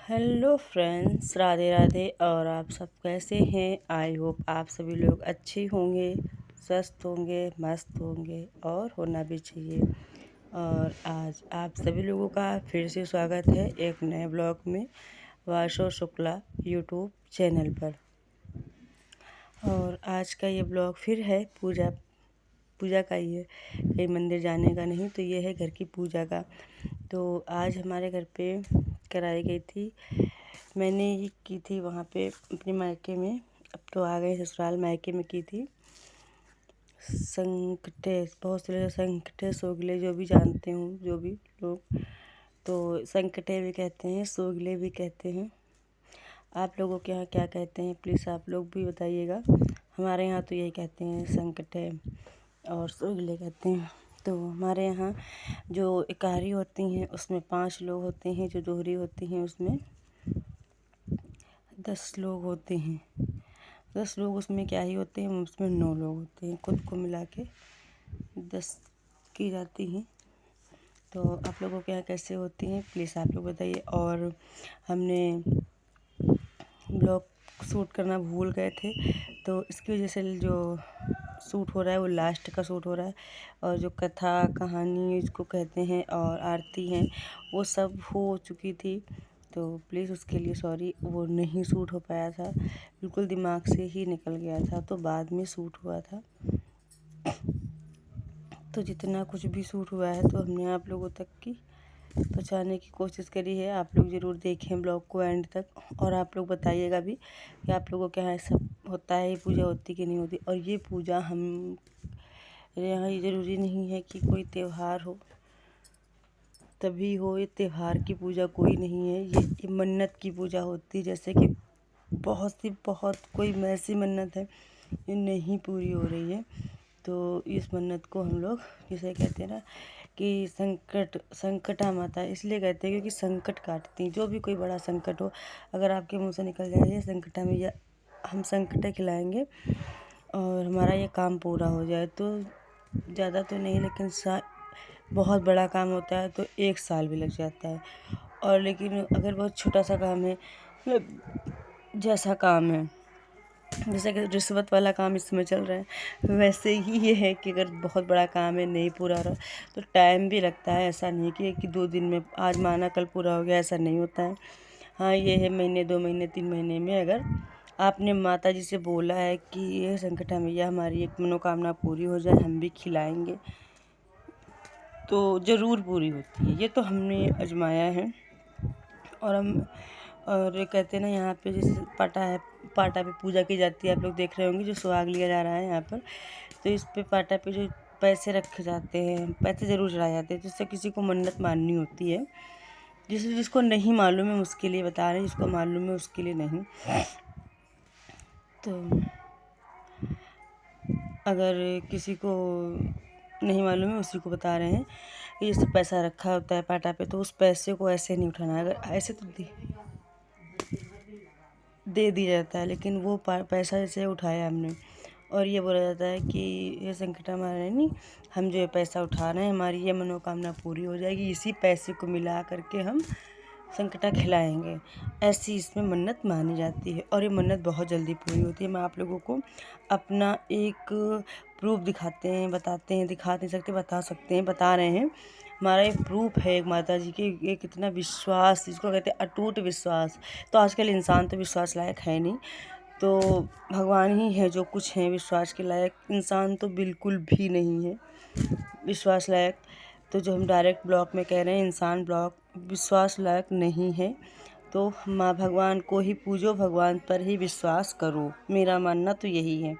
Hello friends, Radhe Radhe. और आप सब कैसे हैं? आई होप आप सभी लोग अच्छे होंगे, स्वस्थ होंगे, मस्त होंगे और होना भी चाहिए। और आज आप सभी लोगों का फिर से स्वागत है एक नए ब्लॉग में वाशो शुक्ला यूट्यूब चैनल पर। और आज का ये ब्लॉग फिर है पूजा का ही है, कहीं मंदिर जाने का नहीं। तो ये है घर की पूजा का। तो आज हमारे घर पे कराई गई थी, मैंने ये की थी वहाँ पे अपने मायके में। अब तो आ गए ससुराल, मायके में की थी संकटे, बहुत से लोग संकटे सोगले जो भी जानते हूँ, जो भी लोग तो संकटे भी कहते हैं, सोगले भी कहते हैं। आप लोगों के यहाँ क्या कहते हैं प्लीज़ आप लोग भी बताइएगा। हमारे यहाँ तो यही कहते हैं, संकटे और सोगले कहते हैं। तो हमारे यहाँ जो इकारी होती हैं उसमें 5 लोग होते हैं, जो दोहरी होती हैं उसमें 10 लोग होते हैं। 10 लोग उसमें क्या ही होते हैं, उसमें 9 लोग होते हैं, खुद को मिला के 10 की जाती हैं। तो आप लोगों के यहाँ कैसे होती हैं प्लीज़ आप लोग बताइए। और हमने ब्लॉग शूट करना भूल गए थे, तो इसकी वजह से जो शूट हो रहा है वो लास्ट का शूट हो रहा है। और जो कथा कहानी इसको कहते हैं और आरती हैं वो सब हो चुकी थी, तो प्लीज़ उसके लिए सॉरी, वो नहीं शूट हो पाया था, बिल्कुल दिमाग से ही निकल गया था, तो बाद में शूट हुआ था। तो जितना कुछ भी शूट हुआ है तो हमने आप लोगों तक की पहुँचाने की कोशिश करी है। आप लोग ज़रूर देखें ब्लॉग को एंड तक, और आप लोग बताइएगा भी कि आप लोगों के यहाँ ऐसा होता है, ये पूजा होती कि नहीं होती। और ये पूजा हम यहाँ ये ज़रूरी नहीं है कि कोई त्यौहार हो तभी हो, ये त्यौहार की पूजा कोई नहीं है, ये मन्नत की पूजा होती है। जैसे कि बहुत कोई ऐसी मन्नत है ये नहीं पूरी हो रही है, तो इस मन्नत को हम लोग जिसे कहते हैं ना कि संकटा माता इसलिए कहते हैं क्योंकि संकट काटती हैं। जो भी कोई बड़ा संकट हो, अगर आपके मुंह से निकल जाए ये संकटा मैया, हम संकट खिलाएंगे और हमारा ये काम पूरा हो जाए। तो ज़्यादा तो नहीं, लेकिन बहुत बड़ा काम होता है तो 1 साल भी लग जाता है। और लेकिन अगर बहुत छोटा सा काम है, मतलब जैसा काम है, जैसे कि रिश्वत वाला काम इस समय चल रहा है, वैसे ही ये है कि अगर बहुत बड़ा काम है नहीं पूरा रहा तो टाइम भी लगता है। ऐसा नहीं कि 2 दिन में आज माना कल पूरा हो गया, ऐसा नहीं होता है। हाँ, ये है महीने 2 महीने 3 महीने में अगर आपने माता जी से बोला है कि ये संकटा मैया हमारी एक मनोकामना पूरी हो जाए, हम भी खिलाएंगे, तो ज़रूर पूरी होती है। ये तो हमने आजमाया है। और कहते हैं ना, यहाँ पे जैसे पाटा है, पाटा पे पूजा की जाती है, आप लोग देख रहे होंगे जो सुहाग लिया जा रहा है यहाँ पर। तो इस पे पाटा पे जो पैसे रखे जाते हैं, पैसे ज़रूर चढ़ाए जाते हैं, जिससे किसी को मन्नत माननी होती है। जिसको नहीं मालूम है उसके लिए बता रहे हैं, जिसको मालूम है उसके लिए नहीं। तो अगर किसी को नहीं मालूम है उसी को बता रहे हैं कि जैसे पैसा रखा होता है पाटा पे, तो उस पैसे को ऐसे नहीं उठाना है। अगर ऐसे तो दे दिया जाता है, लेकिन वो पैसा जैसे उठाया हमने और ये बोला जाता है कि ये संकटा महारानी, हम जो ये पैसा उठा रहे हैं हमारी ये मनोकामना पूरी हो जाएगी, इसी पैसे को मिला करके हम संकटा खिलाएंगे। ऐसी इसमें मन्नत मानी जाती है और ये मन्नत बहुत जल्दी पूरी होती है। मैं आप लोगों को अपना एक प्रूफ दिखाते हैं, बताते हैं, दिखा नहीं सकते बता सकते हैं, बता रहे हैं। हमारा एक प्रूफ है एक माता जी के, ये कितना विश्वास, जिसको कहते हैं अटूट विश्वास। तो आजकल इंसान तो विश्वास लायक है नहीं, तो भगवान ही है जो कुछ हैं विश्वास के लायक, इंसान तो बिल्कुल भी नहीं है विश्वास लायक। तो जो हम डायरेक्ट ब्लॉग में कह रहे हैं, इंसान ब्लॉग विश्वास लायक नहीं है। तो माँ भगवान को ही पूजो, भगवान पर ही विश्वास करो, मेरा मानना तो यही है।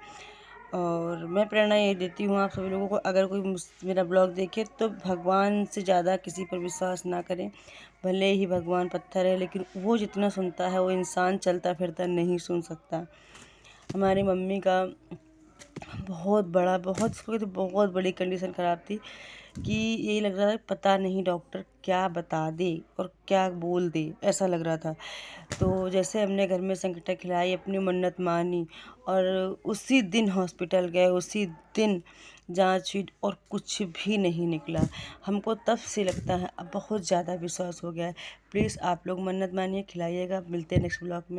और मैं प्रेरणा ये देती हूँ आप सभी लोगों को, अगर कोई मेरा ब्लॉग देखे तो भगवान से ज़्यादा किसी पर विश्वास ना करें। भले ही भगवान पत्थर है, लेकिन वो जितना सुनता है वो इंसान चलता फिरता नहीं सुन सकता। हमारी मम्मी का बहुत बड़ी कंडीशन ख़राब थी कि यही लग रहा था पता नहीं डॉक्टर क्या बता दे और क्या बोल दे, ऐसा लग रहा था। तो जैसे हमने घर में संकटा खिलाई, अपनी मन्नत मानी और उसी दिन हॉस्पिटल गए, उसी दिन जाँच हुई और कुछ भी नहीं निकला। हमको तब से लगता है अब बहुत ज़्यादा विश्वास हो गया है। प्लीज़ आप लोग मन्नत मानिए, खिलाइएगा। मिलते हैं नेक्स्ट ब्लॉग में।